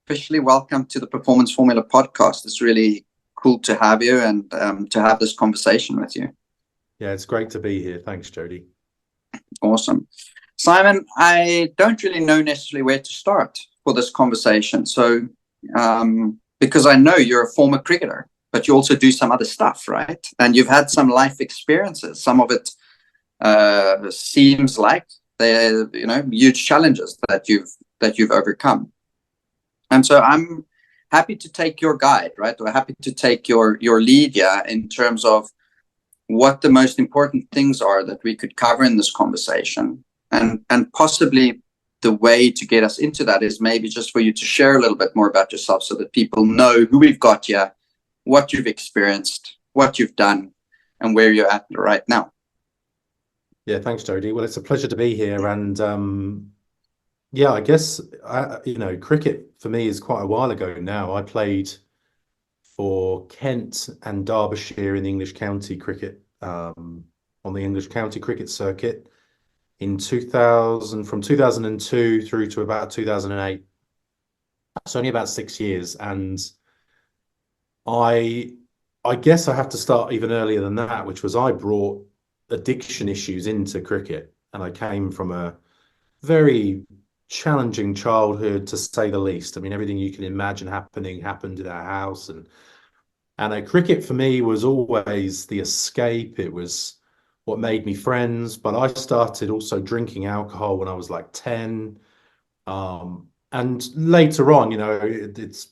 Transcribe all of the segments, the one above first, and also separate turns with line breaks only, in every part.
officially welcome to the Performance Formula podcast. It's really cool to have you and to have this conversation with you.
Yeah, it's great to be here. Thanks, Jody.
Awesome. Simon, I don't really know necessarily where to start for this conversation. So, because I know you're a former cricketer, but you also do some other stuff, right? And you've had some life experiences. Some of it seems like they're, huge challenges that you've overcome. And so I'm happy to take your guide, right? Or happy to take your lead, in terms of what the most important things are that we could cover in this conversation. And possibly the way to get us into that is maybe just for you to share a little bit more about yourself so that people know who we've got here, what you've experienced, what you've done, and where you're at right now.
Yeah, thanks, Jody. Well, it's a pleasure to be here. And yeah, I guess, cricket for me is quite a while ago now. I played for Kent and Derbyshire in the English county cricket, on the English county cricket circuit in 2000, from 2002 through to about 2008. It's only about 6 years. And I guess I have to start even earlier than that, which was I brought addiction issues into cricket. And I came from a very challenging childhood, to say the least. I mean, everything you can imagine happened in our house. And cricket for me was always the escape. It was what made me friends. But I started also drinking alcohol when I was like 10. And later on, it's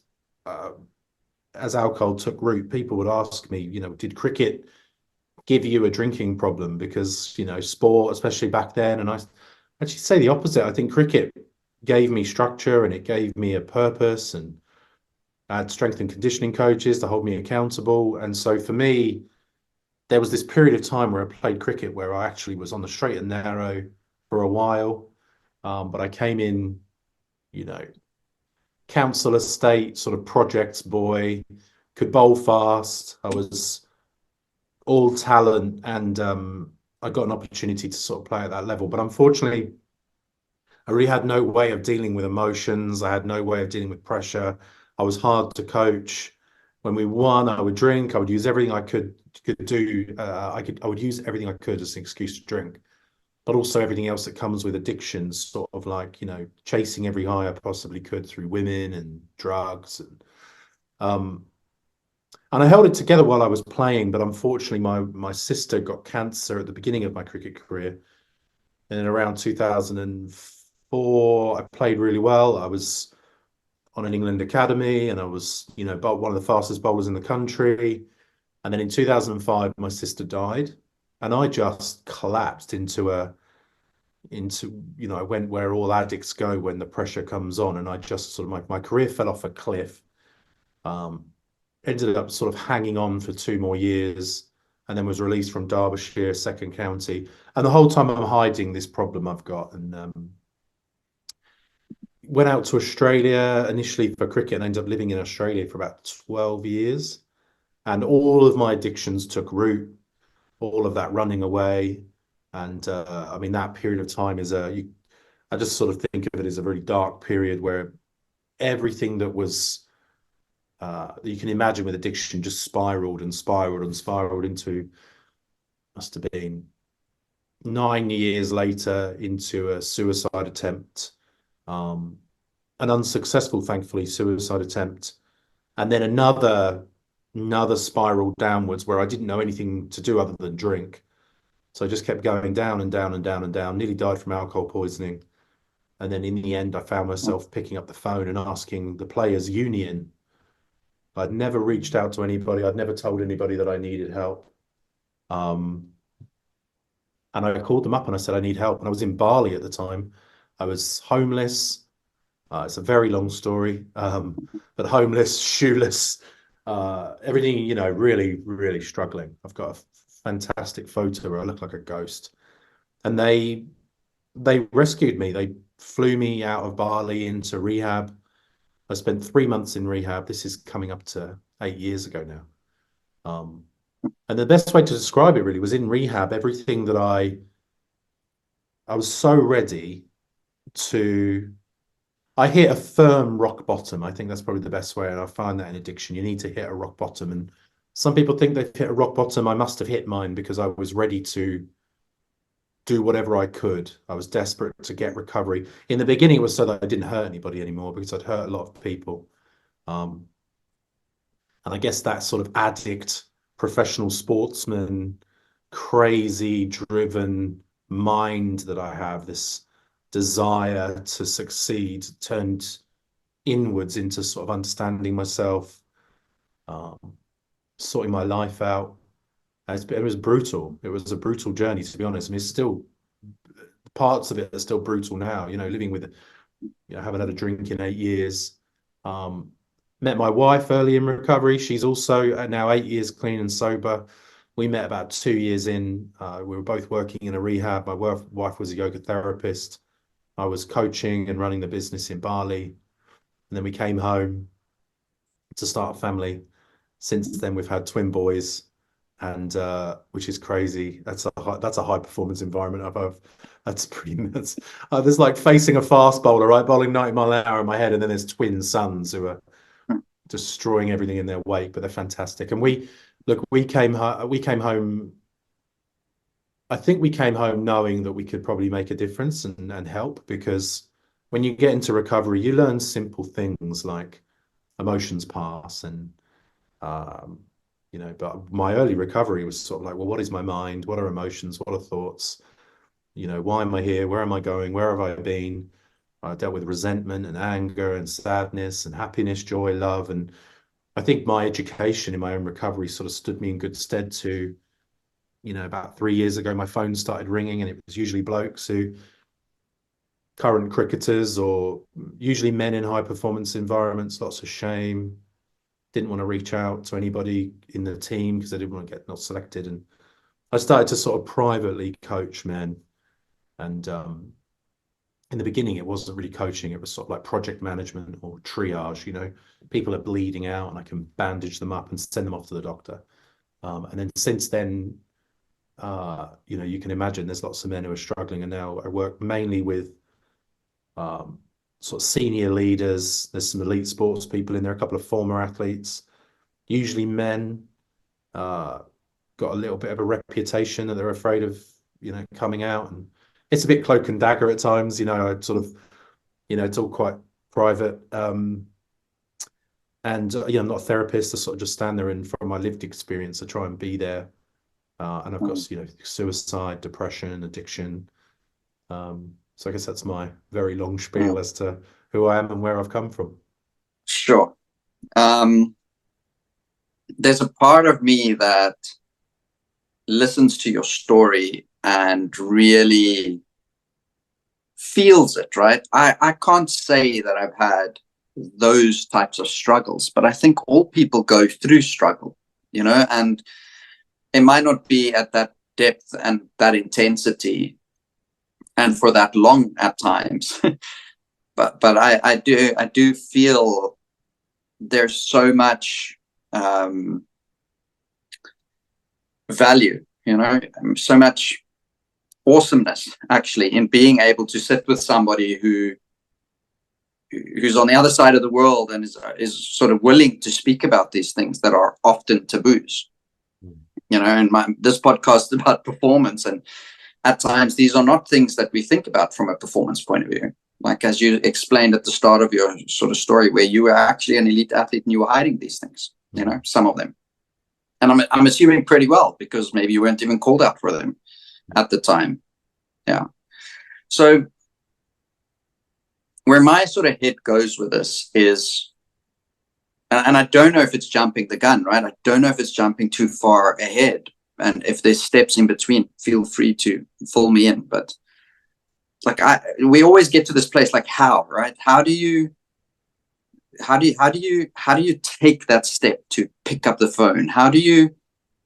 as alcohol took root, people would ask me, did cricket give you a drinking problem? Because, sport, especially back then, and I actually say the opposite. I think cricket gave me structure and it gave me a purpose, and I had strength and conditioning coaches to hold me accountable. And so for me, there was this period of time where I played cricket where I actually was on the straight and narrow for a while. But I came in, council estate sort of projects boy, could bowl fast. I was all talent, and I got an opportunity to sort of play at that level. But unfortunately, I really had no way of dealing with emotions. I had no way of dealing with pressure. I was hard to coach. When we won, I would drink. I would use everything I could do. I would use everything I could as an excuse to drink, but also everything else that comes with addictions, sort of like, chasing every high I possibly could through women and drugs. And I held it together while I was playing, but unfortunately, my sister got cancer at the beginning of my cricket career. And in around 2004, I played really well. I was on an England academy, and I was, one of the fastest bowlers in the country. And then in 2005, my sister died, and I just collapsed I went where all addicts go when the pressure comes on, and I just sort of my career fell off a cliff. Ended up sort of hanging on for 2 more years, and then was released from Derbyshire, second county. And the whole time I'm hiding this problem I've got, and went out to Australia initially for cricket and ended up living in Australia for about 12 years. And all of my addictions took root, all of that running away. And I mean, that period of time I just sort of think of it as a very dark period where everything that was you can imagine with addiction just spiraled and spiraled and spiraled into, must have been 9 years later, into a suicide attempt, an unsuccessful, thankfully, suicide attempt, and then another spiral downwards where I didn't know anything to do other than drink. So I just kept going down and down and down and down, nearly died from alcohol poisoning. And then in the end, I found myself picking up the phone and asking the players' union. I'd never reached out to anybody. I'd never told anybody that I needed help. And I called them up and I said, I need help. And I was in Bali at the time. I was homeless. It's a very long story, but homeless, shoeless, everything, really, really struggling. I've got a fantastic photo where I look like a ghost. And they rescued me. They flew me out of Bali into rehab. I spent 3 months in rehab. This is coming up to 8 years ago now. And the best way to describe it really was, in rehab, everything that I was so ready to I hit a firm rock bottom. I think that's probably the best way. And I find that in addiction, you need to hit a rock bottom. And some people think they've hit a rock bottom. I must have hit mine because I was ready to do whatever I could. I was desperate to get recovery. In the beginning, it was so that I didn't hurt anybody anymore because I'd hurt a lot of people. Um, and I guess that sort of addict, professional sportsman, crazy driven mind that I have, this desire to succeed, turned inwards into sort of understanding myself, um, sorting my life out. It was brutal. It was a brutal journey, to be honest. I mean, it's still parts of it are still brutal now. Living with, haven't had a drink in 8 years. Met my wife early in recovery. She's also now 8 years clean and sober. We met about 2 years in. We were both working in a rehab. My wife was a yoga therapist. I was coaching and running the business in Bali. And then we came home to start a family. Since then, we've had twin boys, and which is crazy. That's a high performance environment. That's pretty nuts. There's like facing a fast bowler, right, bowling 90 mile an hour in my head, and then there's twin sons who are destroying everything in their wake, but they're fantastic. And we came home. I think we came home knowing that we could probably make a difference and help, because when you get into recovery, you learn simple things like emotions pass and but my early recovery was sort of like, well, what is my mind? What are emotions? What are thoughts? Why am I here? Where am I going? Where have I been? I dealt with resentment and anger and sadness and happiness, joy, love. And I think my education in my own recovery sort of stood me in good stead to, about 3 years ago, my phone started ringing, and it was usually blokes who current cricketers, or usually men in high performance environments, lots of shame, didn't want to reach out to anybody in the team because they didn't want to get not selected. And I started to sort of privately coach men. And in the beginning, it wasn't really coaching. It was sort of like project management or triage. People are bleeding out and I can bandage them up and send them off to the doctor. And then since then, you can imagine there's lots of men who are struggling. And now I work mainly with sort of senior leaders. There's some elite sports people in there, a couple of former athletes, usually men, got a little bit of a reputation that they're afraid of, coming out. And it's a bit cloak and dagger at times. I sort of, it's all quite private. And I'm not a therapist. I sort of just stand there, and from my lived experience, I try and be there. And I've got, suicide, depression, addiction. So I guess that's my very long spiel as to who I am and where I've come from.
Sure. There's a part of me that listens to your story and really feels it, right? I can't say that I've had those types of struggles, but I think all people go through struggle, and it might not be at that depth and that intensity and for that long at times. but I do feel there's so much value, so much awesomeness actually in being able to sit with somebody who's on the other side of the world and is sort of willing to speak about these things that are often taboos. And this podcast is about performance, and at times these are not things that we think about from a performance point of view. Like, as you explained at the start of your sort of story, where you were actually an elite athlete and you were hiding these things, some of them. And I'm assuming pretty well, because maybe you weren't even called out for them at the time. Yeah. So where my sort of head goes with this is, and I don't know if it's jumping the gun, right? I don't know if it's jumping too far ahead. And if there's steps in between, feel free to fill me in. But like, we always get to this place, like, how, right? How do you take that step to pick up the phone? How do you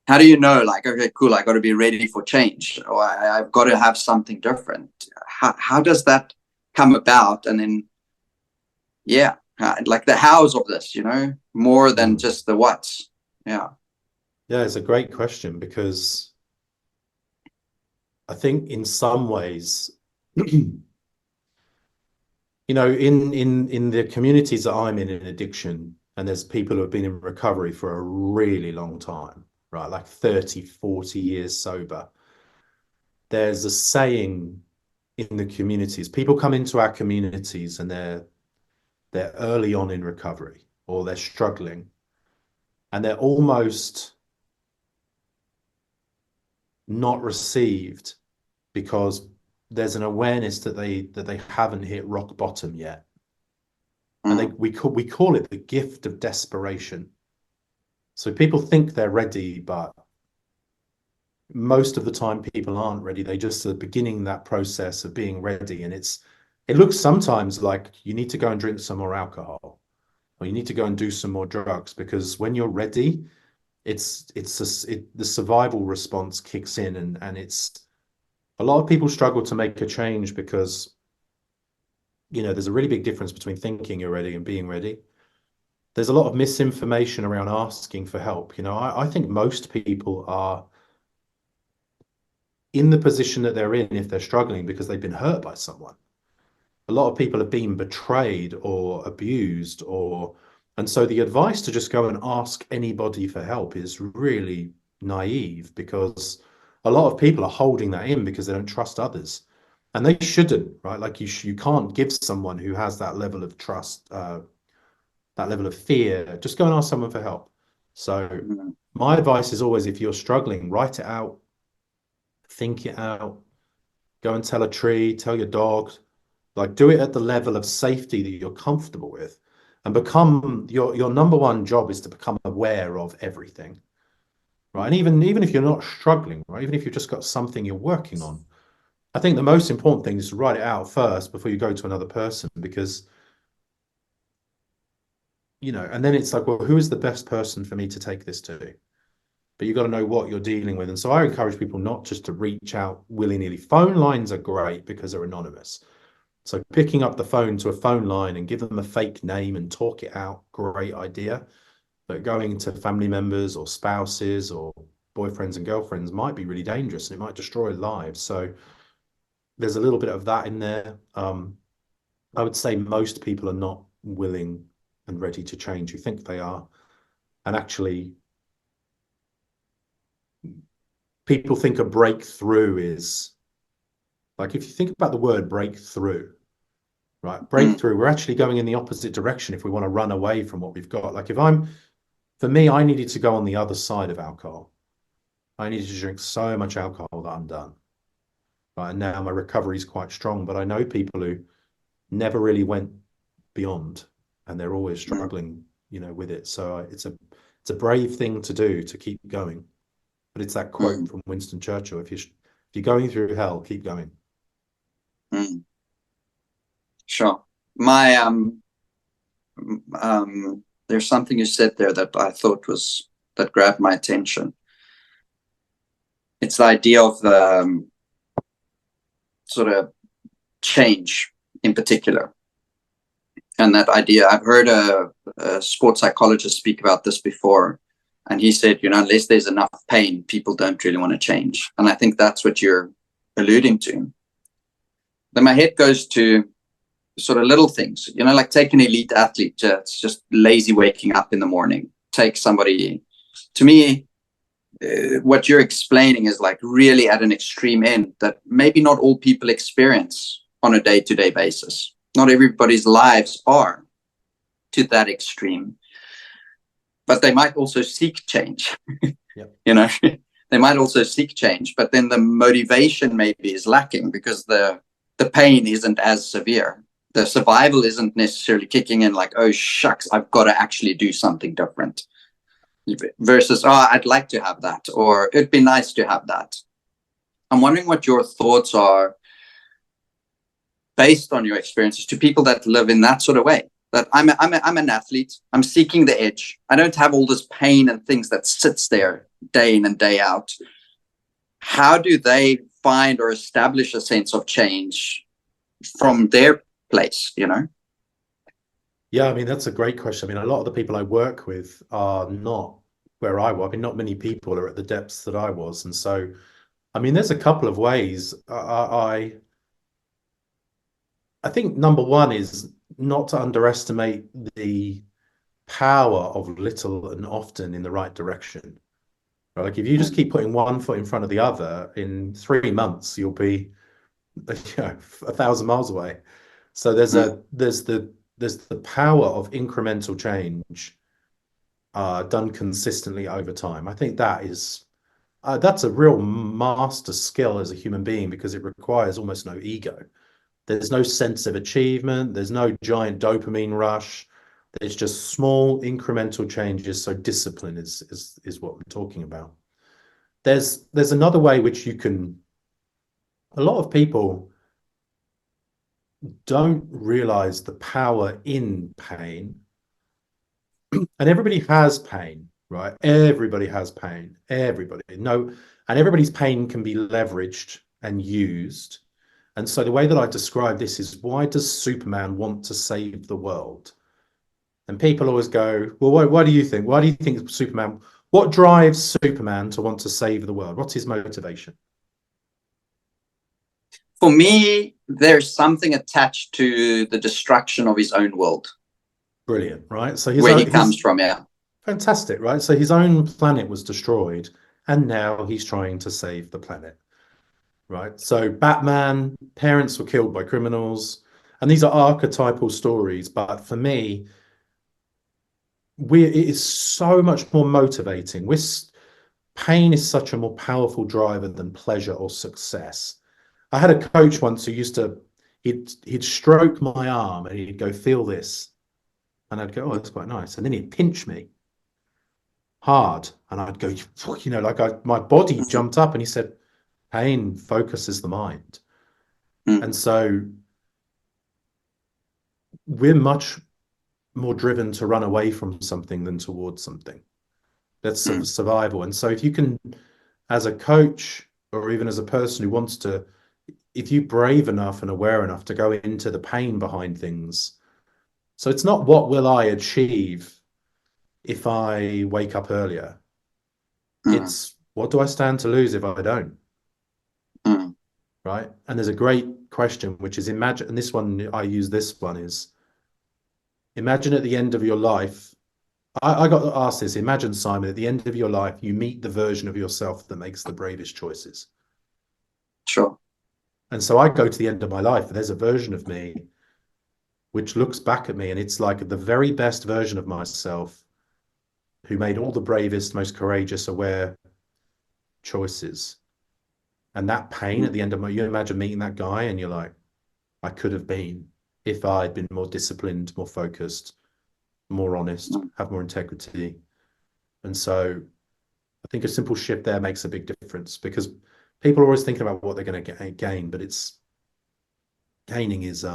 know, like, okay, cool, I got to be ready for change, or I've got to have something different? How does that come about? And then, like the hows of this, more than just the whats. Yeah,
it's a great question, because I think in some ways You know, in the communities that I'm in addiction, and there's people who have been in recovery for a really long time, right? Like 30, 40 years sober. There's a saying in the communities. People come into our communities and they're early on in recovery or they're struggling and they're almost not received because there's an awareness that they haven't hit rock bottom yet. And we call it the gift of desperation. So people think they're ready, but most of the time people aren't ready. They just are beginning that process of being ready. And it looks sometimes like you need to go and drink some more alcohol or you need to go and do some more drugs, because when you're ready, the survival response kicks in, and it's a lot of people struggle to make a change because, you know, there's a really big difference between thinking you're ready and being ready. There's a lot of misinformation around asking for help. You know, I think most people are in the position that they're in if they're struggling because they've been hurt by someone. A lot of people have been betrayed or abused, and so the advice to just go and ask anybody for help is really naive, because a lot of people are holding that in because they don't trust others, and they shouldn't, right? Like you can't give someone who has that level of trust, that level of fear, just go and ask someone for help. So my advice is always, if you're struggling, write it out, think it out, go and tell a tree, tell your dog, like do it at the level of safety that you're comfortable with, and become your number one job is to become aware of everything, right? And even if you're not struggling, right, even if you've just got something you're working on, I think the most important thing is to write it out first before you go to another person, because, you know, and then it's like, well, who is the best person for me to take this to? But you've got to know what you're dealing with. And so I encourage people not just to reach out willy-nilly. Phone lines are great because they're anonymous. So picking up the phone to a phone line and give them a fake name and talk it out, great idea. But going to family members or spouses or boyfriends and girlfriends might be really dangerous, and it might destroy lives. So there's a little bit of that in there. I would say most people are not willing and ready to change who think they are. And actually, people think a breakthrough is like, if you think about the word breakthrough, right? Breakthrough, we're actually going in the opposite direction if we want to run away from what we've got. Like for me, I needed to go on the other side of alcohol. I needed to drink so much alcohol that I'm done. Right? And now my recovery is quite strong, but I know people who never really went beyond, and they're always struggling, you know, with it. So it's a brave thing to do, to keep going. But it's that quote from Winston Churchill: if you're going through hell, keep going.
Sure. There's something you said there that I thought that grabbed my attention. It's the idea of sort of change in particular. And that idea, I've heard a sports psychologist speak about this before. And he said, you know, unless there's enough pain, people don't really want to change. And I think that's what you're alluding to. Then my head goes to sort of little things, you know, like take an elite athlete that's just lazy waking up in the morning. Take somebody, to me, what you're explaining is like really at an extreme end that maybe not all people experience on a day-to-day basis. Not everybody's lives are to that extreme, but they might also seek change.
Yep.
You know, they might also seek change, but then the motivation maybe is lacking because the pain isn't as severe. The survival isn't necessarily kicking in like, oh, shucks, I've got to actually do something different. Versus, oh, I'd like to have that, or it'd be nice to have that. I'm wondering what your thoughts are based on your experiences to people that live in that sort of way. That I'm an athlete. I'm seeking the edge. I don't have all this pain and things that sits there day in and day out. How do they find or establish a sense of change from their place, you know?
Yeah, I mean, that's a great question. I mean, a lot of the people I work with are not where I was. I mean, not many people are at the depths that I was. And so, I mean, there's a couple of ways. I think number one is not to underestimate the power of little and often in the right direction. Right? Like if you just keep putting one foot in front of the other, in 3 months you'll be, 1,000 miles away. So there's the power of incremental change done consistently over time. I think that's a real master skill as a human being because it requires almost no ego. There's no sense of achievement. There's no giant dopamine rush. There's just small incremental changes. So discipline is what we're talking about. There's another way which you can. A lot of people don't realize the power in pain, and everybody has pain, right? Everybody has pain. Everybody. No, and everybody's pain can be leveraged and used. And so the way that I describe this is, why does Superman want to save the world? And people always go, well, why do you think? Why do you think Superman? What drives Superman to want to save the world? What's his motivation?
For me, there's something attached to the destruction of his own world.
Brilliant, right? So
where he comes from, yeah.
Fantastic, right? So his own planet was destroyed, and now he's trying to save the planet, right? So Batman, parents were killed by criminals, and these are archetypal stories. But for me, it is so much more motivating. Pain is such a more powerful driver than pleasure or success. I had a coach once who used to, he'd stroke my arm and he'd go, feel this. And I'd go, oh, that's quite nice. And then he'd pinch me hard. And I'd go, my body jumped up, and he said, pain focuses the mind. And so we're much more driven to run away from something than towards something. That's survival. And so if you can, as a coach or even as a person who wants to, if you're brave enough and aware enough to go into the pain behind things. So it's not what will I achieve if I wake up earlier. It's what do I stand to lose if I don't? Right? And there's a great question, which is imagine, and this one, I use this one, is imagine at the end of your life, I got asked this, imagine, Simon, at the end of your life, you meet the version of yourself that makes the bravest choices.
Sure.
And so I go to the end of my life, and there's a version of me which looks back at me, and it's like the very best version of myself who made all the bravest, most courageous, aware choices. And that pain at the end of you imagine meeting that guy, and you're like, I could have been if I'd been more disciplined, more focused, more honest, have more integrity. And so I think a simple shift there makes a big difference, because people are always thinking about what they're going to gain, but gaining is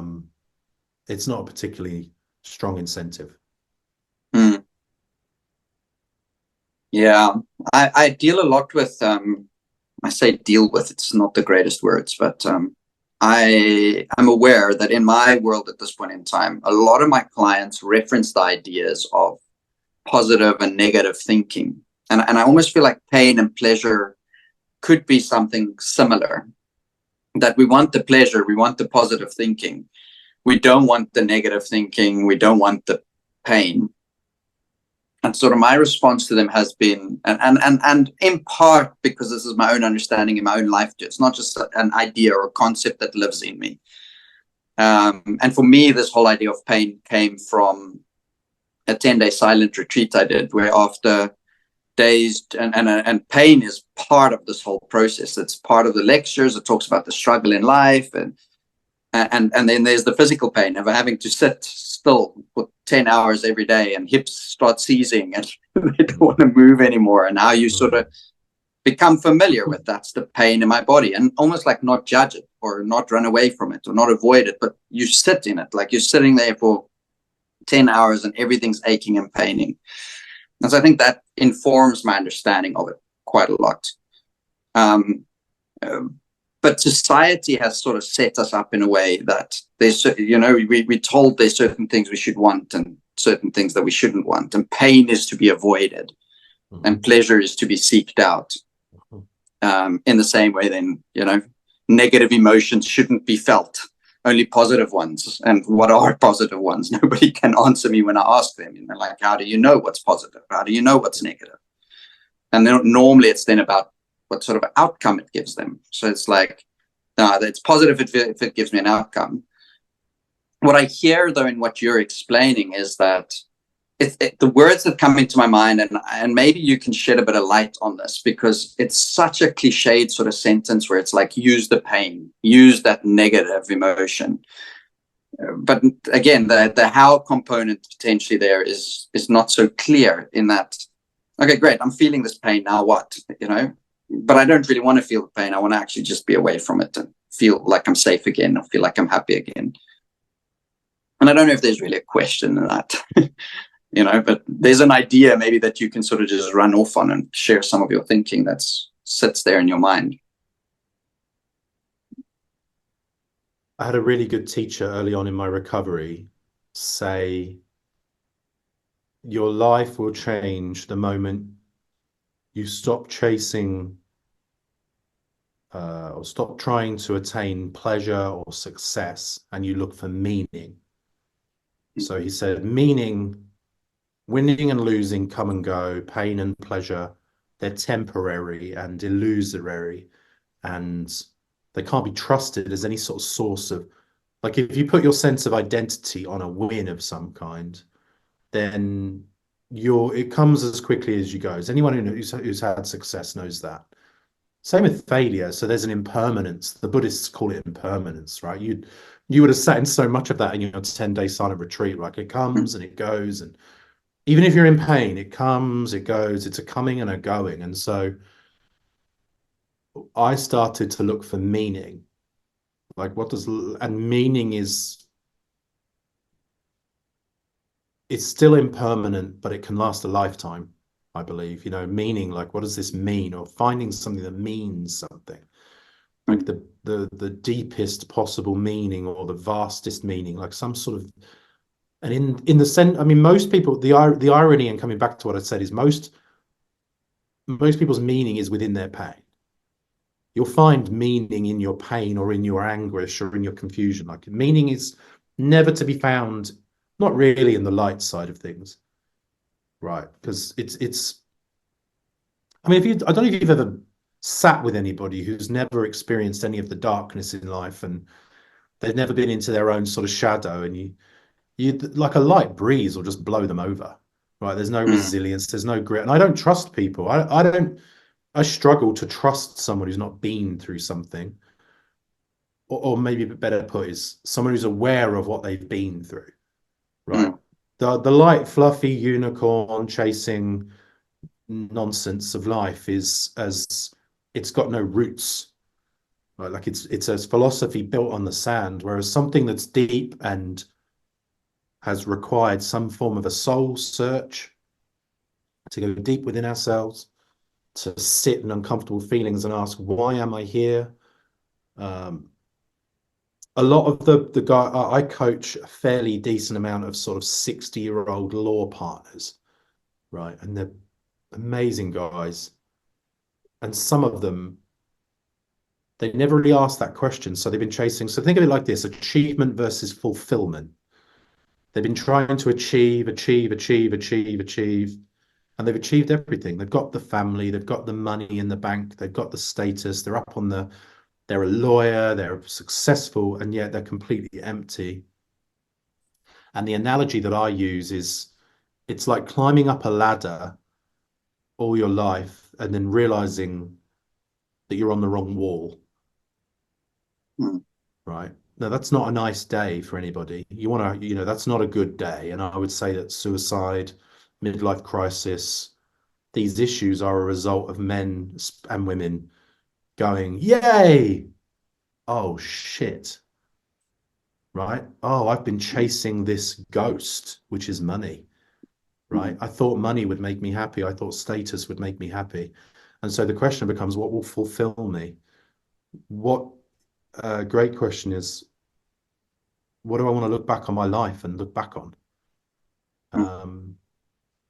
it's not a particularly strong incentive.
Yeah, I deal a lot with I say deal with, it's not the greatest words, but I'm aware that in my world at this point in time, a lot of my clients reference the ideas of positive and negative thinking. And I almost feel like pain and pleasure could be something similar, that we want the pleasure, we want the positive thinking. We don't want the negative thinking. We don't want the pain. And sort of my response to them has been, and in part because this is my own understanding in my own life, it's not just an idea or a concept that lives in me. And for me, this whole idea of pain came from a 10-day silent retreat I did, where after days, and pain is part of this whole process. It's part of the lectures. It talks about the struggle in life, and then there's the physical pain of having to sit still for 10 hours every day, and hips start seizing and they don't want to move anymore. And how you sort of become familiar with that's the pain in my body, and almost like not judge it or not run away from it or not avoid it, but you sit in it, like you're sitting there for 10 hours and everything's aching and paining. And so I think that informs my understanding of it quite a lot. But society has sort of set us up in a way that there's, we're told there's certain things we should want and certain things that we shouldn't want. And pain is to be avoided, and pleasure is to be seeked out. In the same way, then, negative emotions shouldn't be felt. only positive ones. And what are positive ones? Nobody can answer me when I ask them. Like, how do you know what's positive? How do you know what's negative? And then normally it's then about what sort of outcome it gives them. So it's like, no, it's positive if it gives me an outcome. What I hear, though, in what you're explaining is that the words that come into my mind, and maybe you can shed a bit of light on this, because it's such a cliched sort of sentence where it's like, use the pain, use that negative emotion. But again, the how component potentially there is not so clear in that, okay, great, I'm feeling this pain, now what? But I don't really want to feel the pain. I want to actually just be away from it and feel like I'm safe again, or feel like I'm happy again. And I don't know if there's really a question in that. But there's an idea maybe that you can sort of just run off on and share some of your thinking that sits there in your mind.
I had a really good teacher early on in my recovery say, your life will change the moment you stop chasing or stop trying to attain pleasure or success, and you look for meaning. So he said, meaning, winning and losing come and go, pain and pleasure, they're temporary and illusory, and they can't be trusted as any sort of source of, like, if you put your sense of identity on a win of some kind, then it comes as quickly as you go. As anyone who's had success knows that. Same with failure. So there's an impermanence. The Buddhists call it impermanence, right? You would have sat in so much of that in your 10-day silent retreat. Like, it comes and it goes, and even if you're in pain, it comes, it goes. It's a coming and a going. And so I started to look for meaning. Like, and meaning it's still impermanent, but it can last a lifetime, I believe. Meaning, like, what does this mean? Or finding something that means something, like the deepest possible meaning, or the vastest meaning, like some sort of. And in the sense, I mean, most people, the irony, and coming back to what I said, is most people's meaning is within their pain. You'll find meaning in your pain, or in your anguish, or in your confusion. Like, meaning is never to be found, not really in the light side of things, right? Because it's. I mean, I don't know if you've ever sat with anybody who's never experienced any of the darkness in life, and they've never been into their own sort of shadow, and you like, a light breeze will just blow them over, right? There's no resilience, there's no grit, and I don't trust people. I struggle to trust someone who's not been through something, or maybe better put is someone who's aware of what they've been through, right? The light, fluffy unicorn chasing nonsense of life it's got no roots, right? Like, it's a philosophy built on the sand, whereas something that's deep and has required some form of a soul search, to go deep within ourselves, to sit in uncomfortable feelings and ask, why am I here? A lot of the guy I coach, a fairly decent amount of sort of 60-year-old law partners, right? And they're amazing guys. And some of them, they never really asked that question. So they've been chasing. So think of it like this: achievement versus fulfillment. They've been trying to achieve, and they've achieved everything. They've got the family, they've got the money in the bank, they've got the status, they're a lawyer, they're successful, and yet they're completely empty. And the analogy that I use is, it's like climbing up a ladder all your life and then realizing that you're on the wrong wall. Right? Now, that's not a nice day for anybody. That's not a good day. And I would say that suicide, midlife crisis, these issues are a result of men and women going, yay! Oh, shit. Right? Oh, I've been chasing this ghost, which is money. Right? I thought money would make me happy. I thought status would make me happy. And so the question becomes, what will fulfill me? Great question is, what do I want to look back on my life and look back on?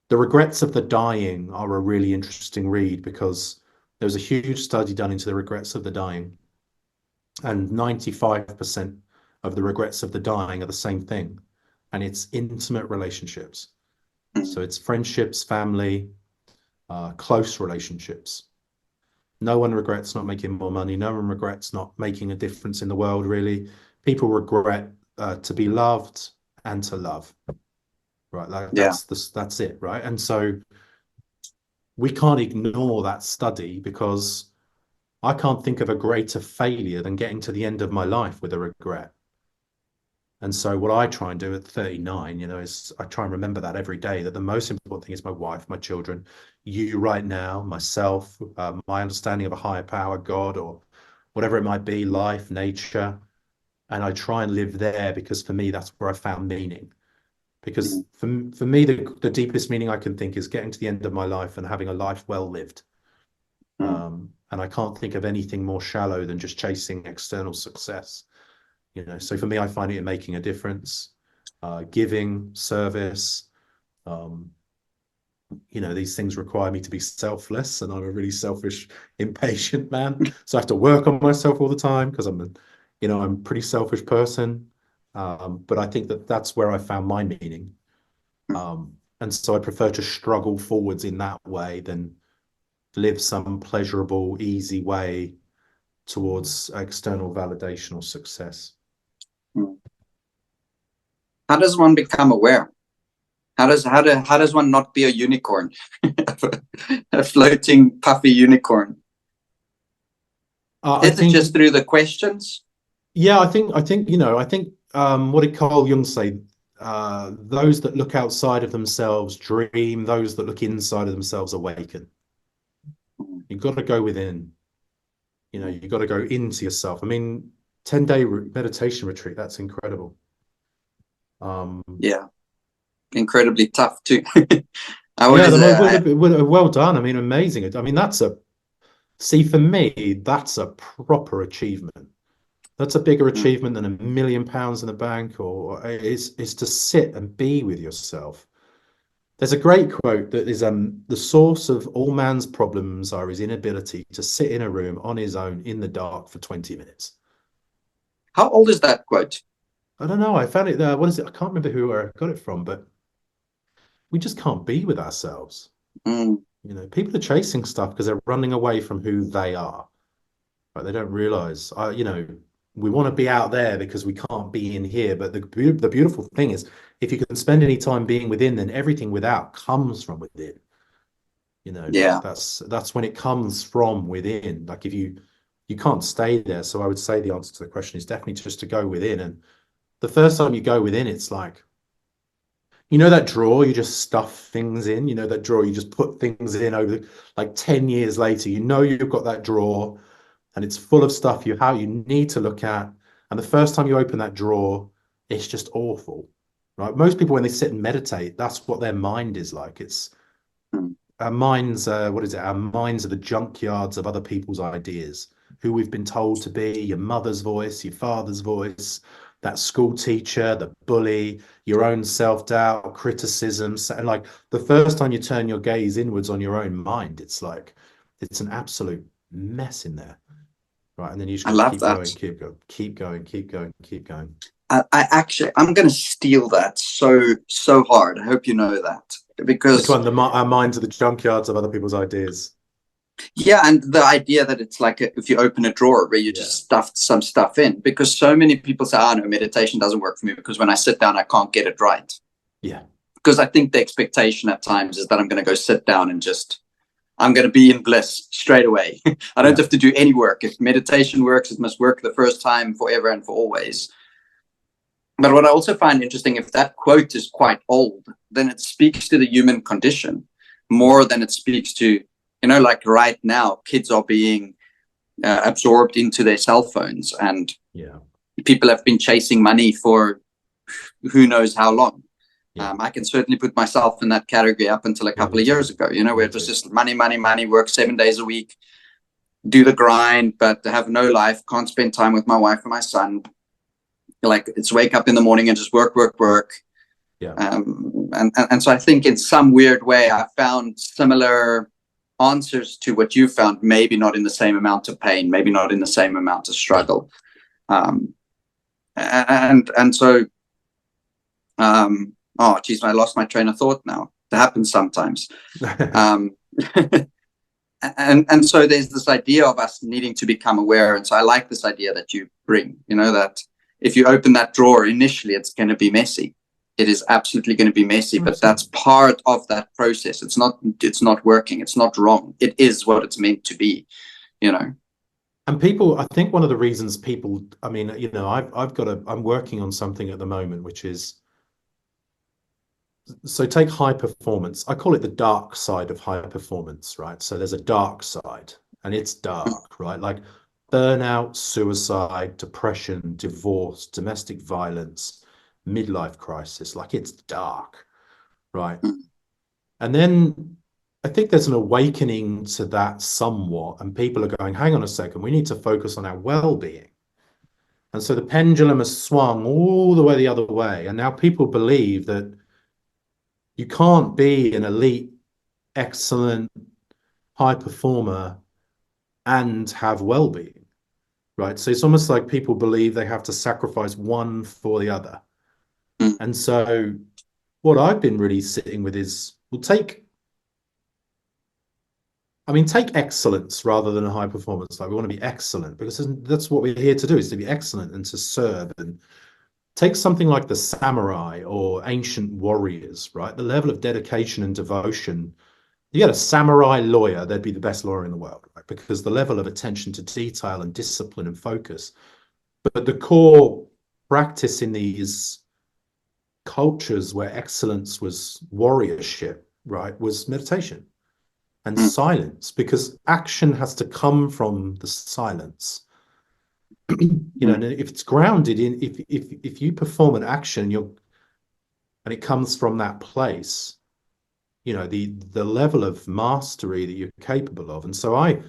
The Regrets of the Dying are a really interesting read, because there was a huge study done into the regrets of the dying, and 95% of the regrets of the dying are the same thing, and it's intimate relationships. So it's friendships, family, close relationships. No one regrets not making more money. No one regrets not making a difference in the world, really. People regret to be loved and to love, right? Like
Yeah.
that's it, right? And so we can't ignore that study, because I can't think of a greater failure than getting to the end of my life with a regret. And so what I try and do at 39, is I try and remember that every day, that the most important thing is my wife, my children, you right now, myself, my understanding of a higher power, God, or whatever it might be, life, nature. And I try and live there, because for me, that's where I found meaning. Because for me, the deepest meaning I can think is getting to the end of my life and having a life well lived. And I can't think of anything more shallow than just chasing external success. So for me, I find it in making a difference, giving, service. These things require me to be selfless, and I'm a really selfish, impatient man. So I have to work on myself all the time, because I'm a pretty selfish person. But I think that that's where I found my meaning. And so I prefer to struggle forwards in that way than live some pleasurable, easy way towards external validation or success.
How does one become aware? How does one not be a unicorn, a floating puffy unicorn? Is it just through the questions?
Yeah, I think what did Carl Jung say? Those that look outside of themselves dream; those that look inside of themselves awaken. You've got to go within. You've got to go into yourself. I mean, 10-day meditation retreat, that's incredible.
Yeah, incredibly tough too.
Well done. I mean, amazing. I mean, for me, that's a proper achievement. That's a bigger achievement than £1 million in the bank, or is to sit and be with yourself. There's a great quote that is, the source of all man's problems are his inability to sit in a room on his own in the dark for 20 minutes.
How old is that quote?
I don't know. I found it there. What is it? I can't remember who I got it from, but we just can't be with ourselves. People are chasing stuff because they're running away from who they are. But they don't realize, we want to be out there because we can't be in here. But the beautiful thing is, if you can spend any time being within, then everything without comes from within.
Yeah.
That's when it comes from within. Like, if you can't stay there. So I would say the answer to the question is definitely just to go within. And the first time you go within, it's like, that drawer you just stuff things in, that drawer you just put things in over, like 10 years later, you've got that drawer and it's full of stuff you need to look at. And the first time you open that drawer, it's just awful, right? Most people, when they sit and meditate, that's what their mind is like. It's our minds, what is it? Our minds are the junkyards of other people's ideas, who we've been told to be, your mother's voice, your father's voice, that school teacher, the bully, your own self-doubt, criticism. And like, the first time you turn your gaze inwards on your own mind, it's like, it's an absolute mess in there. Right. And then you just keep going.
I'm going to steal that so hard. I hope you know that, because
our minds are the junkyards of other people's ideas.
Yeah, and the idea that it's like if you open a drawer where you just stuffed some stuff in, because so many people say, no, meditation doesn't work for me because when I sit down, I can't get it right.
Yeah.
Because I think the expectation at times is that I'm going to go sit down and I'm going to be in bliss straight away. I don't have to do any work. If meditation works, it must work the first time, forever and for always. But what I also find interesting, if that quote is quite old, then it speaks to the human condition more than it speaks to, like right now, kids are being absorbed into their cell phones, and people have been chasing money for who knows how long. I can certainly put myself in that category up until a couple of years ago, where it was just money, work 7 days a week, do the grind, but have no life, can't spend time with my wife and my son. Like, it's wake up in the morning and just work.
Yeah.
And so I think in some weird way, I found similar answers to what you found, maybe not in the same amount of pain, maybe not in the same amount of struggle. And so, oh geez, I lost my train of thought now. It happens sometimes. um, and so there's this idea of us needing to become aware. And so I like this idea that you bring, that if you open that drawer initially, it's going to be messy. It is absolutely going to be messy, but that's part of that process. It's not working. It's not wrong. It is what it's meant to be,
And people, I think one of the reasons people, I mean, I'm working on something at the moment, which is, so take high performance. I call it the dark side of high performance, right? So there's a dark side and it's dark, right? Like burnout, suicide, depression, divorce, domestic violence, midlife crisis, like it's dark, right? And then I think there's an awakening to that somewhat, and people are going, hang on a second, we need to focus on our well-being. And so the pendulum has swung all the way the other way. And now people believe that you can't be an elite, excellent, high performer and have well-being, right? So it's almost like people believe they have to sacrifice one for the other. And so what I've been really sitting with is, well, take excellence rather than a high performance. Like we want to be excellent because that's what we're here to do, is to be excellent and to serve. And take something like the samurai or ancient warriors, right? The level of dedication and devotion. You get a samurai lawyer, they'd be the best lawyer in the world, right? Because the level of attention to detail and discipline and focus. But the core practice in these cultures where excellence was warriorship, right, was meditation and silence, because action has to come from the silence. And if it's grounded in, if you perform an action, and it comes from that place, the level of mastery that you're capable of. And so a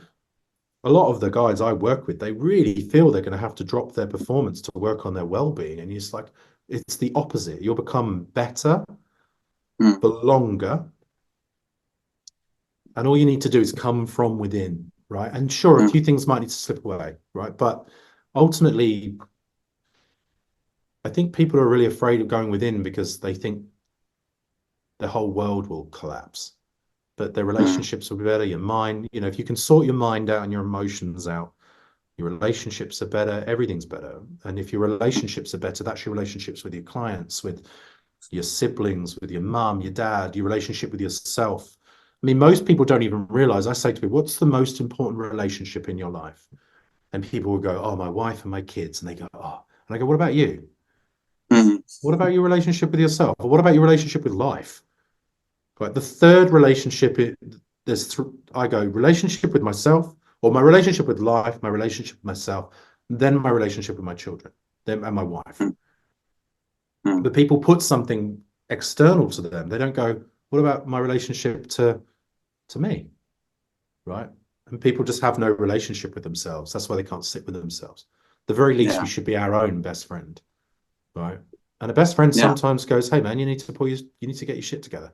lot of the guys I work with, they really feel they're going to have to drop their performance to work on their well-being. And it's like, it's the opposite. You'll become better for longer. And all you need to do is come from within, right? And sure, a few things might need to slip away, right? But ultimately, I think people are really afraid of going within because they think the whole world will collapse. But their relationships will be better, your mind, if you can sort your mind out and your emotions out, your relationships are better, everything's better. And if your relationships are better, that's your relationships with your clients, with your siblings, with your mom, your dad, your relationship with yourself. I mean, most people don't even realize, I say to people, what's the most important relationship in your life? And people will go, oh, my wife and my kids. And they go, oh. And I go, what about you? What about your relationship with yourself? Or what about your relationship with life? Right. The third relationship, I go relationship with myself, or my relationship with life, my relationship with myself, then my relationship with my children, then and my wife. But people put something external to them. They don't go, what about my relationship to me? Right. And people just have no relationship with themselves. That's why they can't sit with themselves. The very least, we should be our own best friend. Right. And a best friend sometimes goes, hey man, you need to get your shit together.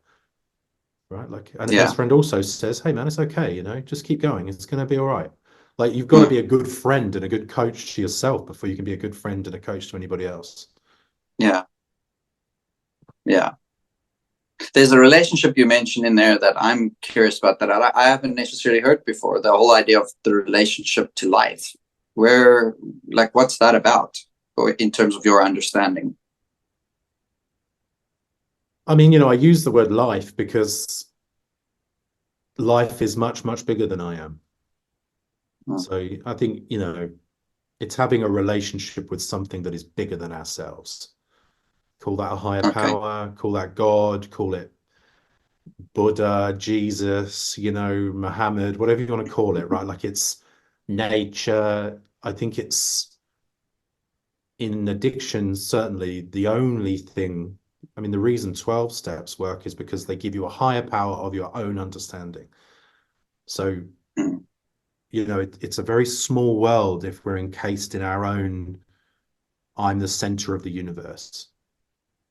Right. Like, and a best friend also says, hey man, it's okay, just keep going. It's going to be all right. Like, you've got to be a good friend and a good coach to yourself before you can be a good friend and a coach to anybody else.
Yeah. There's a relationship you mentioned in there that I'm curious about that I haven't necessarily heard before. The whole idea of the relationship to life. What's that about in terms of your understanding?
I mean, I use the word life because life is much, much bigger than I am. So I think, it's having a relationship with something that is bigger than ourselves. Call that a higher power, call that God, call it Buddha, Jesus, Muhammad, whatever you want to call it, right? Like, it's nature. I think it's, in addiction, certainly the only thing. I mean, the reason 12 steps work is because they give you a higher power of your own understanding. So, it's a very small world if we're encased in our own, I'm the center of the universe.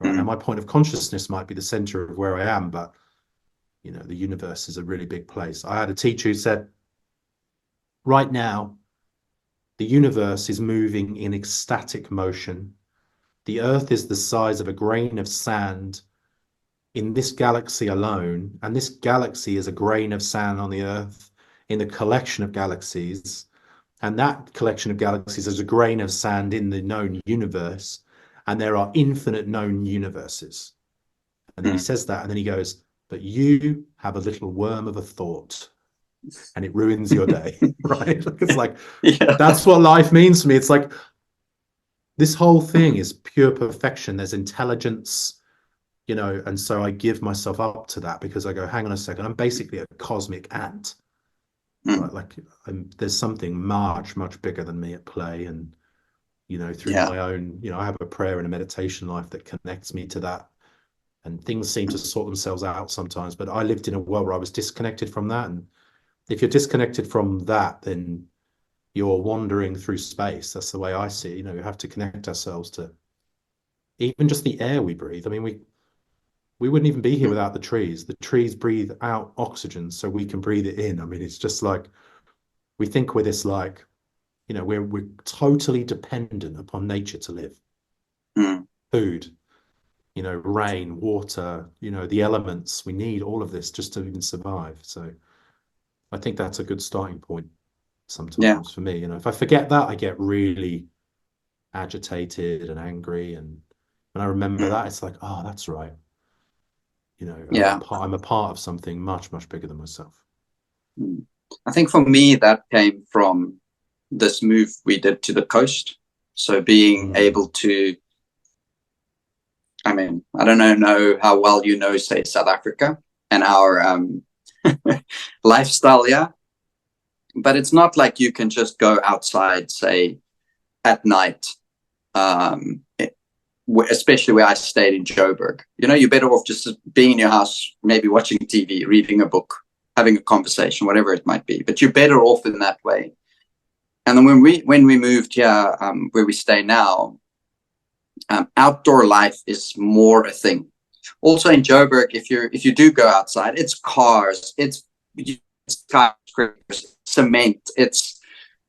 Right. Now, my point of consciousness might be the center of where I am, but, the universe is a really big place. I had a teacher who said, right now, the universe is moving in ecstatic motion the Earth is the size of a grain of sand in this galaxy alone, and this galaxy is a grain of sand on the Earth in the collection of galaxies, and that collection of galaxies is a grain of sand in the known universe, and there are infinite known universes. And then he says that, and then he goes, but you have a little worm of a thought, and it ruins your day, right? It's like,
Yeah.
that's what life means to me. It's like, this whole thing is pure perfection. There's intelligence, you know, and so I give myself up to that because I go, hang on a second, I'm basically a cosmic ant, right? Like there's something much, much bigger than me at play. And, you know, through my own, you know, I have a prayer and a meditation life that connects me to that. And things seem to sort themselves out sometimes, but I lived in a world where I was disconnected from that. And if you're disconnected from that, then you're wandering through space. That's the way I see it. You know, we have to connect ourselves to even just the air we breathe. I mean, we wouldn't even be here without the trees. The trees breathe out oxygen so we can breathe it in. I mean, it's just like we think we're this like, you know, we're totally dependent upon nature to live. Food, you know, rain, water, you know, the elements. We need all of this just to even survive. So I think that's a good starting point sometimes for me. You know, if I forget that, I get really agitated and angry. And when I remember that, it's like, oh, that's right. You know, I'm a part of something much, much bigger than myself.
I think for me, that came from this move we did to the coast. So being able to, I mean, I don't know how well you know, say, South Africa and our lifestyle, but it's not like you can just go outside, say, at night, especially where I stayed in Joburg. You know, you're better off just being in your house, maybe watching TV, reading a book, having a conversation, whatever it might be. But you're better off in that way. And then when we moved here, where we stay now, outdoor life is more a thing. Also in Joburg, if you do go outside, it's cars, it's skyscrapers, cement, it's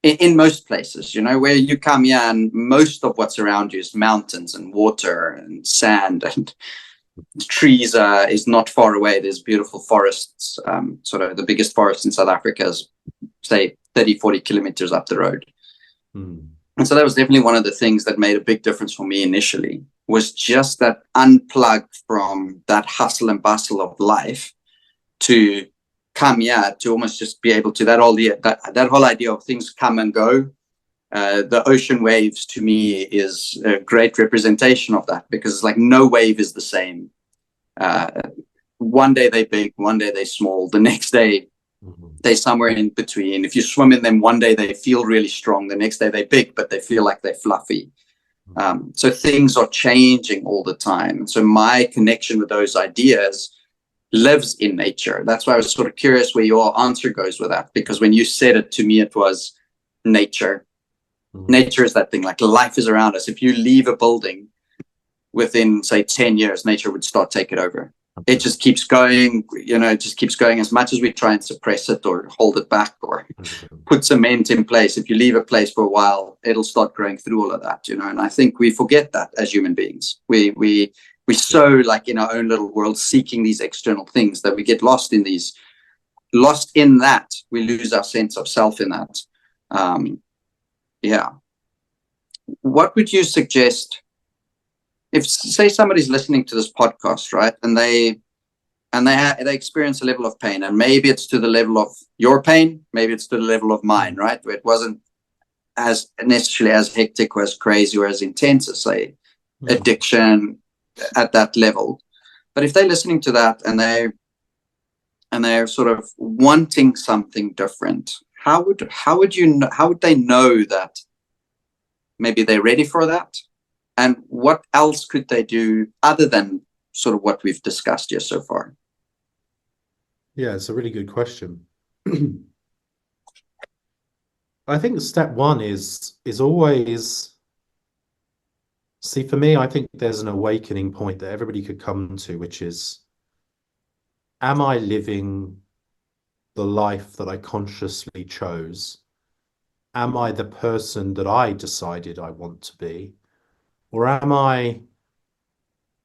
in most places, you know, where you come here and most of what's around you is mountains and water and sand and trees is not far away. There's beautiful forests. Sort of the biggest forest in South Africa is, say, 30-40 kilometers up the road. And so that was definitely one of the things that made a big difference for me initially, was just that unplug from that hustle and bustle of life to come here, to almost just be able to, that whole idea of things come and go. The ocean waves to me is a great representation of that, because it's like no wave is the same. One day they're big, one day they're small, the next day they're somewhere in between. If you swim in them, one day they feel really strong, the next day they're big, but they feel like they're fluffy. So things are changing all the time. So my connection with those ideas lives in nature. That's why I was sort of curious where your answer goes with that, because when you said it to me, it was nature. Nature is that thing, like life is around us. If you leave a building within, say, 10 years, nature would start taking over. It just keeps going, you know, it just keeps going. As much as we try and suppress it or hold it back or put cement in place, if you leave a place for a while, it'll start growing through all of that, you know. And I think we forget that as human beings. We're so like in our own little world seeking these external things that we get lost in that. We lose our sense of self in that. What would you suggest if, say, somebody's listening to this podcast, right, and they experience a level of pain, and maybe it's to the level of your pain, maybe it's to the level of mine, right, where it wasn't as necessarily as hectic or as crazy or as intense as, say, addiction at that level. But if they're listening to that and they're sort of wanting something different, how would they know that maybe they're ready for that? And what else could they do other than sort of what we've discussed here so far?
Yeah, it's a really good question. I think step one is always, see, for me, I think there's an awakening point that everybody could come to, which is, am I living the life that I consciously chose? Am I the person that I decided I want to be? Or am I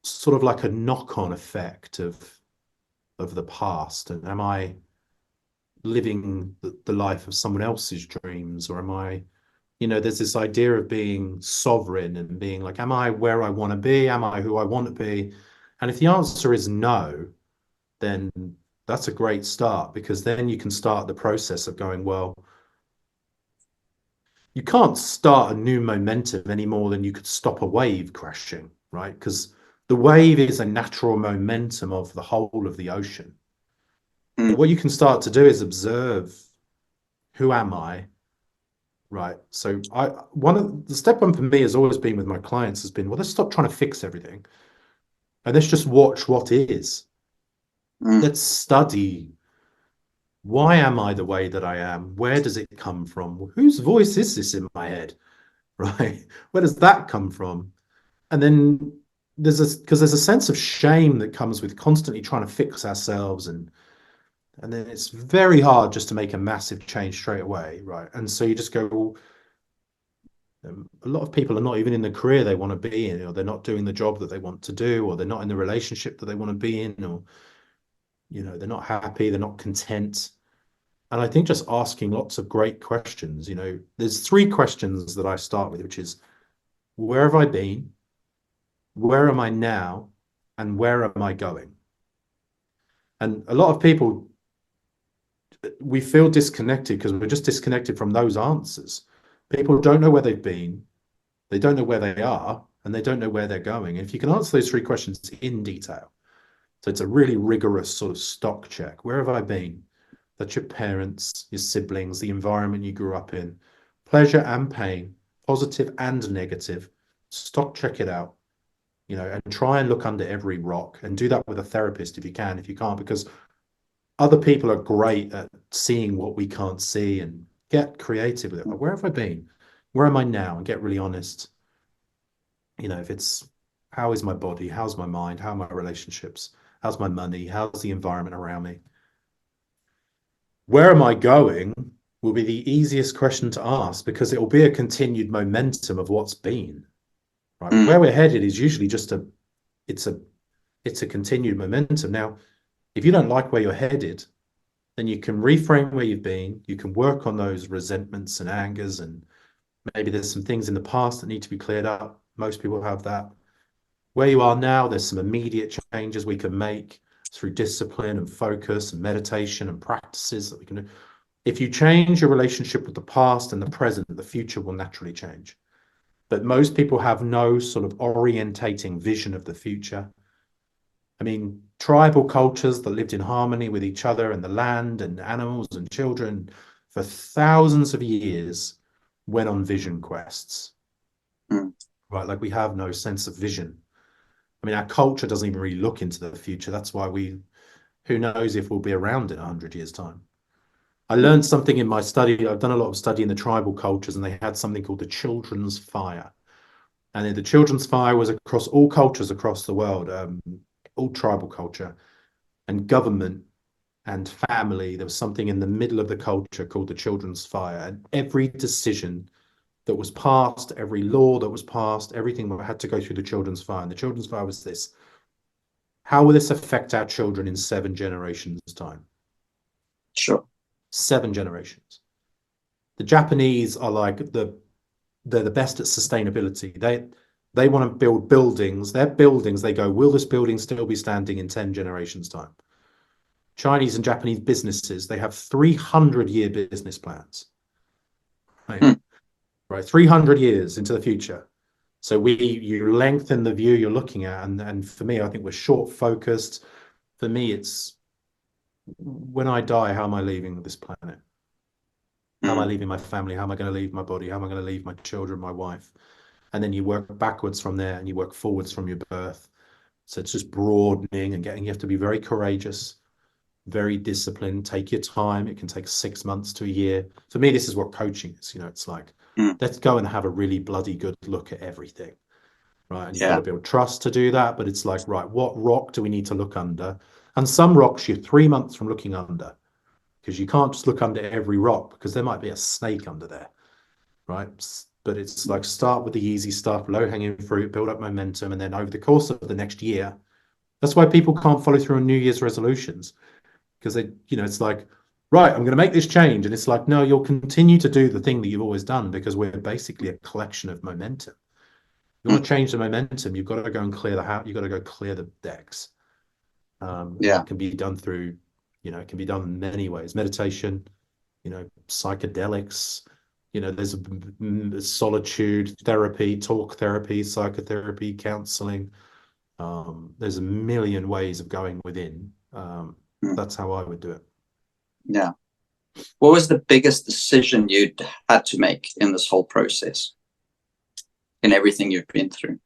sort of like a knock-on effect of the past? And am I living the life of someone else's dreams? Or am I, there's this idea of being sovereign and being like, am I where I want to be? Am I who I want to be? And if the answer is no, then that's a great start, because then you can start the process of going, well, you can't start a new momentum any more than you could stop a wave crashing, right? Because the wave is a natural momentum of the whole of the ocean. But what you can start to do is observe, who am I? Right. So one of the step one for me has always been with my clients has been, well, let's stop trying to fix everything and let's just watch what is. Let's study, why am I the way that I am? Where does it come from? Whose voice is this in my head? Right? Where does that come from? And then because there's a sense of shame that comes with constantly trying to fix ourselves, and then it's very hard just to make a massive change straight away, right? And so you just go, well, a lot of people are not even in the career they want to be in, or they're not doing the job that they want to do, or they're not in the relationship that they want to be in, or they're not happy, they're not content. And I think just asking lots of great questions, there's three questions that I start with, which is, where have I been? Where am I now? And where am I going? And a lot of people, we feel disconnected because we're just disconnected from those answers. People don't know where they've been, they don't know where they are, and they don't know where they're going. And if you can answer those three questions in detail, so it's a really rigorous sort of stock check. Where have I been? That's your parents, your siblings, the environment you grew up in, pleasure and pain, positive and negative. Stock check it out, and try and look under every rock, and do that with a therapist if you can. If you can't, because other people are great at seeing what we can't see, and get creative with it. Like, where have I been? Where am I now? And get really honest. If it's, how is my body? How's my mind? How are my relationships? How's my money? How's the environment around me? Where am I going will be the easiest question to ask, because it will be a continued momentum of what's been. Right? Where we're headed is usually just it's a continued momentum. Now, if you don't like where you're headed, then you can reframe where you've been. You can work on those resentments and angers, and maybe there's some things in the past that need to be cleared up. Most people have that. Where you are now, there's some immediate changes we can make through discipline and focus and meditation and practices that we can do. If you change your relationship with the past and the present, the future will naturally change. But most people have no sort of orientating vision of the future. I mean, tribal cultures that lived in harmony with each other and the land and animals and children for thousands of years went on vision quests. Right? Like, we have no sense of vision. I mean, our culture doesn't even really look into the future. That's why who knows if we'll be around in 100 years' time. I learned something in my study. I've done a lot of study in the tribal cultures, and they had something called the children's fire. And the children's fire was across all cultures across the world, all tribal culture and government and family. There was something in the middle of the culture called the children's fire. And every decision that was passed, every law that was passed, everything had to go through the children's fire. And the children's fire was this: how will this affect our children in 7 generations' time?
Sure.
7 generations. The Japanese are like they're the best at sustainability. They want to build buildings. Their buildings, they go, will this building still be standing in 10 generations' time? Chinese and Japanese businesses, they have 300-year business plans. Right? 300 years into the future. So you lengthen the view you're looking at. And for me, I think we're short focused. For me, it's, when I die, how am I leaving this planet? How am I leaving my family? How am I going to leave my body? How am I going to leave my children, my wife? And then you work backwards from there, and you work forwards from your birth. So it's just broadening and you have to be very courageous, very disciplined, take your time. It can take 6 months to a year. For me, this is what coaching is. It's like, let's go and have a really bloody good look at everything. Right. And you've got to build trust to do that. But it's like, right, what rock do we need to look under? And some rocks you're 3 months from looking under, because you can't just look under every rock, because there might be a snake under there. Right. but it's like start with the easy stuff, low hanging fruit, build up momentum, and then over the course of the next year, that's why people can't follow through on New Year's resolutions, because they, it's like, right, I'm going to make this change, and it's like, no, you'll continue to do the thing that you've always done, because we're basically a collection of momentum. You want to change the momentum, you've got to go and clear the house, you've got to go clear the decks.
Yeah.
It can be done through, it can be done in many ways. Meditation, psychedelics, there's solitude therapy, talk therapy, psychotherapy, counseling. There's a million ways of going within. That's how I would do it.
Yeah. What was the biggest decision you'd had to make in this whole process, in everything you've been through?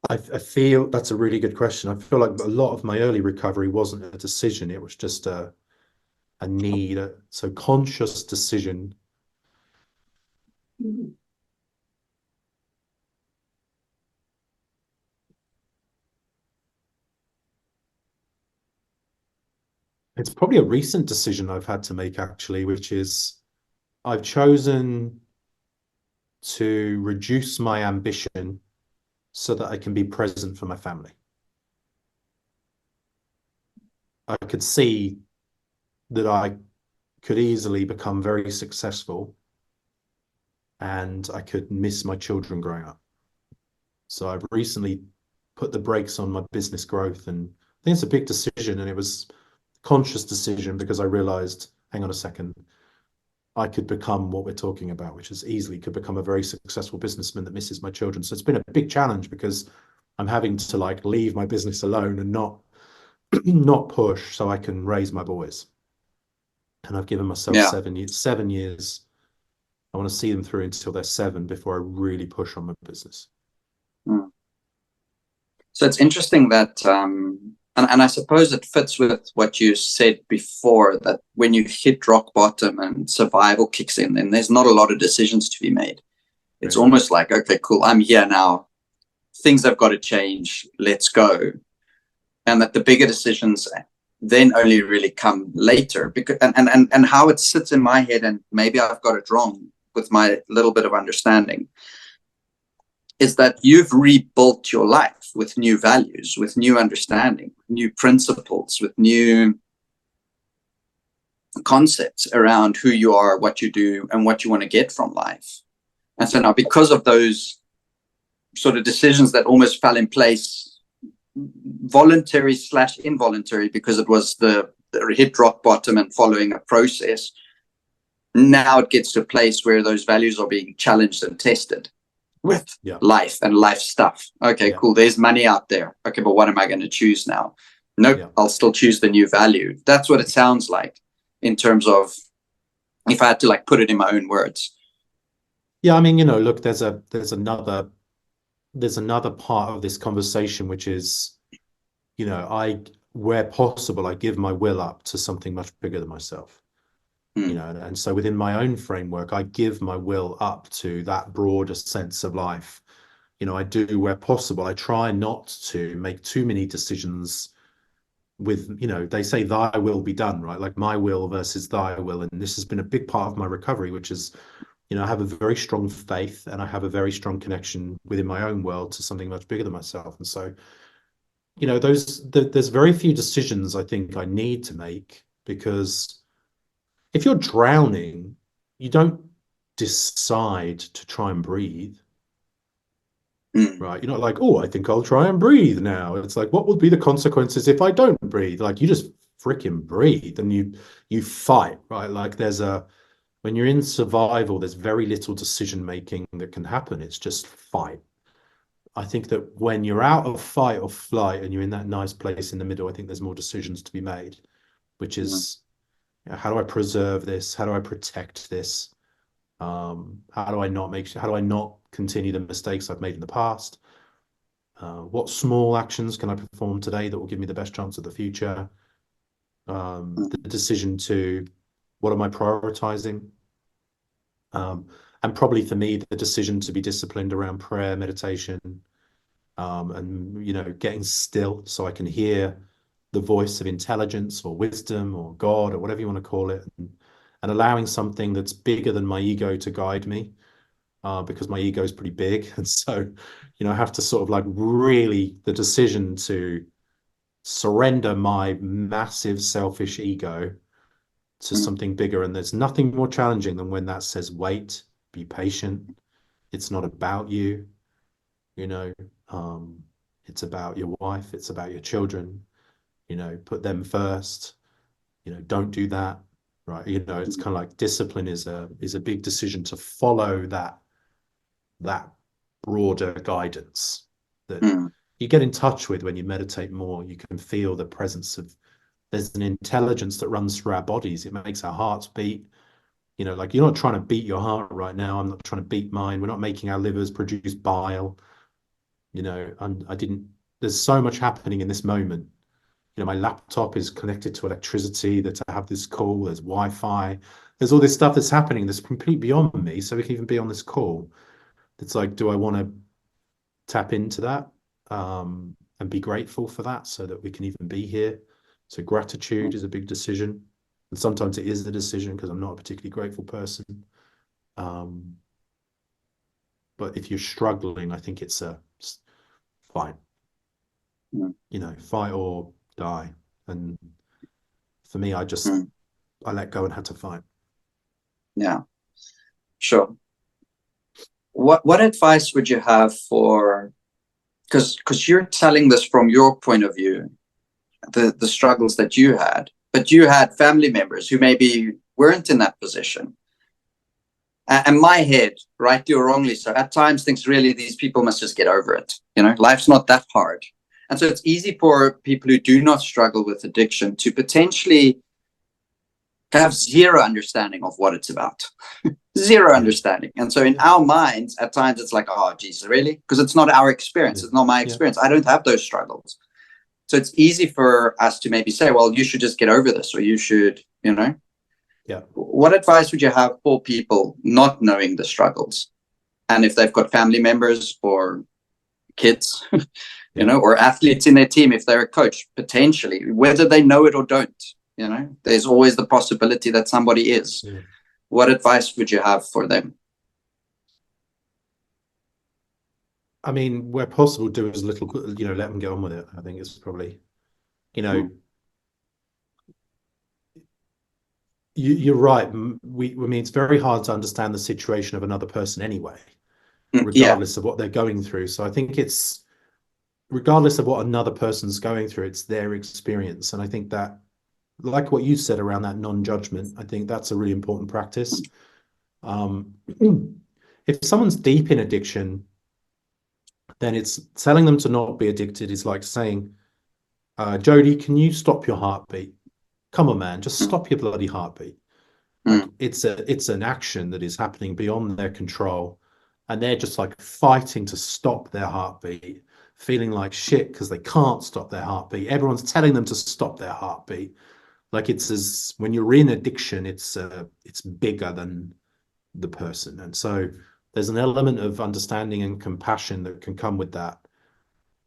I feel that's a really good question. I feel like a lot of my early recovery wasn't a decision. It was just a need. So conscious decision. It's probably a recent decision I've had to make, actually, which is I've chosen to reduce my ambition so that I can be present for my family. I could see that I could easily become very successful and I could miss my children growing up. So I've recently put the brakes on my business growth, and I think it's a big decision, and it was a conscious decision because I realized, hang on a second, I could become what we're talking about, which is easily could become a very successful businessman that misses my children. So it's been a big challenge because I'm having to like leave my business alone and not not push so I can raise my boys. And I've given myself
Yeah.
7 years. 7 years. I want to see them through until they're 7 before I really push on my business.
So it's interesting that, and I suppose it fits with what you said before, that when you hit rock bottom and survival kicks in, then there's not a lot of decisions to be made. It's almost like, okay, cool, I'm here now. Things have got to change. Let's go. And that the bigger decisions then only really come later, because and how it sits in my head, and maybe I've got it wrong with my little bit of understanding, is that you've rebuilt your life with new values, with new understanding, new principles, with new concepts around who you are, what you do, and what you want to get from life. And so now, because of those sort of decisions that almost fell in place, voluntary / involuntary, because it was the hit rock bottom and following a process, now it gets to a place where those values are being challenged and tested with life and life stuff. Okay, cool. There's money out there. Okay, but what am I going to choose now? Nope, I'll still choose the new value. That's what it sounds like in terms of, if I had to like put it in my own words.
Yeah, I mean, look, there's another part of this conversation, which is, where possible, I give my will up to something much bigger than myself. And so within my own framework, I give my will up to that broader sense of life. I do where possible. I try not to make too many decisions with, they say thy will be done, right? Like my will versus thy will. And this has been a big part of my recovery, which is, I have a very strong faith and I have a very strong connection within my own world to something much bigger than myself. And so, there's very few decisions I think I need to make, because if you're drowning, you don't decide to try and breathe, right? You're not like, oh, I think I'll try and breathe now. It's like, what will be the consequences if I don't breathe? Like, you just freaking breathe and you fight, right? Like when you're in survival, there's very little decision making that can happen. It's just fight. I think that when you're out of fight or flight and you're in that nice place in the middle, I think there's more decisions to be made, which is, how do I preserve this? How do I protect this? How do I not continue the mistakes I've made in the past? What small actions can I perform today that will give me the best chance of the future? The decision to, what am I prioritizing? And probably for me, the decision to be disciplined around prayer, meditation, and getting still so I can hear the voice of intelligence or wisdom or God or whatever you want to call it, and allowing something that's bigger than my ego to guide me, because my ego is pretty big. And so, I have to sort of like really the decision to surrender my massive selfish ego to
mm,
something bigger. And there's nothing more challenging than when that says, wait, be patient. It's not about you, you know, um, it's about your wife, it's about your children, put them first, don't do that. Right. It's kind of like discipline is a big decision to follow that broader guidance that
mm,
you get in touch with when you meditate more. You can feel the presence of, there's an intelligence that runs through our bodies. It makes our hearts beat. Like you're not trying to beat your heart right now. I'm not trying to beat mine. We're not making our livers produce bile. And I didn't, there's so much happening in this moment. My laptop is connected to electricity, that I have this call, there's Wi-Fi, there's all this stuff that's happening that's completely beyond me. So we can even be on this call. It's like, do I want to tap into that, and be grateful for that so that we can even be here? So gratitude is a big decision. And sometimes it is the decision because I'm not a particularly grateful person. Um, but if you're struggling, I think it's fine,
mm,
fight or die. And for me,
mm.
I let go and had to fight.
Yeah, sure. What advice would you have for, because you're telling this from your point of view, the struggles that you had, but you had family members who maybe weren't in that position. And my head, rightly or wrongly so, at times thinks really these people must just get over it. Life's not that hard. And so it's easy for people who do not struggle with addiction to potentially have zero understanding of what it's about. Zero understanding. And so in our minds, at times it's like, oh, Jesus, really? Because it's not our experience. It's not my experience. I don't have those struggles. So it's easy for us to maybe say, well, you should just get over this, or you should,
Yeah.
What advice would you have for people not knowing the struggles? And if they've got family members or kids, or athletes in their team, if they're a coach, potentially, whether they know it or don't, there's always the possibility that somebody is.
Yeah.
What advice would you have for them?
I mean, where possible, do as little, let them get on with it. I think it's probably, you're right. I mean, it's very hard to understand the situation of another person anyway, regardless of what they're going through. So I think it's, regardless of what another person's going through, it's their experience. And I think that, like what you said around that non-judgment, I think that's a really important practice. If someone's deep in addiction, then it's telling them to not be addicted is like saying, Jody, can you stop your heartbeat? Come on, man, just stop your bloody heartbeat. Like it's an action that is happening beyond their control, and they're just like fighting to stop their heartbeat, feeling like shit because they can't stop their heartbeat. Everyone's telling them to stop their heartbeat. Like when you're in addiction, it's bigger than the person. And so there's an element of understanding and compassion that can come with that.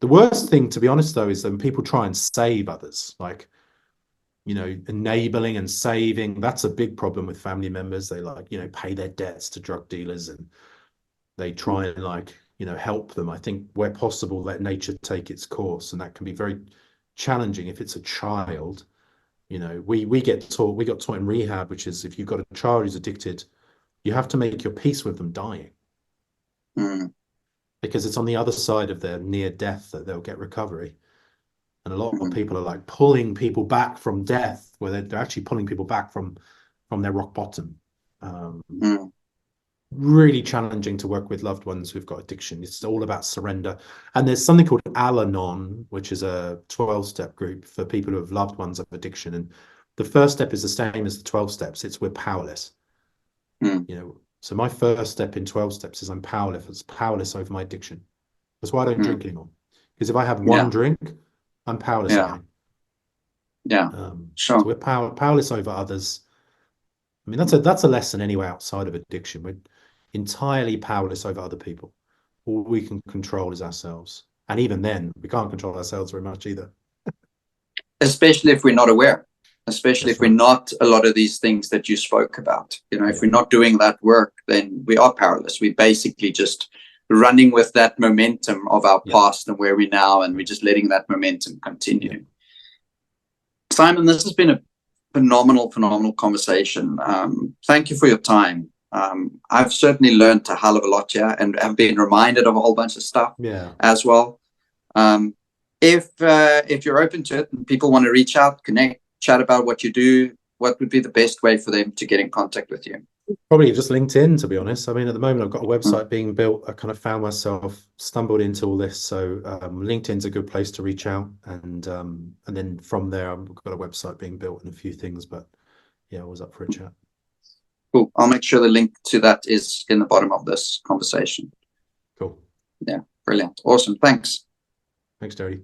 The worst thing, to be honest, though, is when people try and save others, like, enabling and saving. That's a big problem with family members. They pay their debts to drug dealers, and they try and help them. I think where possible, let nature take its course. And that can be very challenging if it's a child. We got taught in rehab, which is if you've got a child who's addicted, you have to make your peace with them dying, because it's on the other side of their near death that they'll get recovery. And a lot of people are like pulling people back from death, where they're actually pulling people back from their rock bottom. Really challenging to work with loved ones who've got addiction. It's all about surrender. And there's something called Al-Anon, which is a 12-step group for people who have loved ones of addiction. And the first step is the same as the 12 steps. It's we're powerless. So my first step in 12 steps is I'm powerless. It's powerless over my addiction. That's why I don't drink anymore. Because if I have one drink, I'm powerless again.
Sure.
So we're powerless over others. I mean, that's a lesson anyway outside of addiction. We're entirely powerless over other people. All we can control is ourselves. And even then, we can't control ourselves very much either.
especially if we're not aware, especially
That's
if we're
right.
not a lot of these things that you spoke about. If we're not doing that work, then we are powerless. We're basically just running with that momentum of our past and where we're now, and we're just letting that momentum continue. Simon, this has been a phenomenal conversation. Thank you for your time. I've certainly learned a hell of a lot here, and have been reminded of a whole bunch of stuff as well. If you're open to it and people want to reach out, connect, chat about what you do, what would be the best way for them to get in contact with you?
Probably just LinkedIn, to be honest. I mean, at the moment, I've got a website being built. I kind of found myself stumbled into all this, so LinkedIn's a good place to reach out, and then from there, I've got a website being built and a few things. But yeah, I was up for a chat.
Cool. I'll make sure the link to that is in the bottom of this conversation.
Cool.
Yeah, brilliant. Awesome. Thanks.
Thanks, Jody.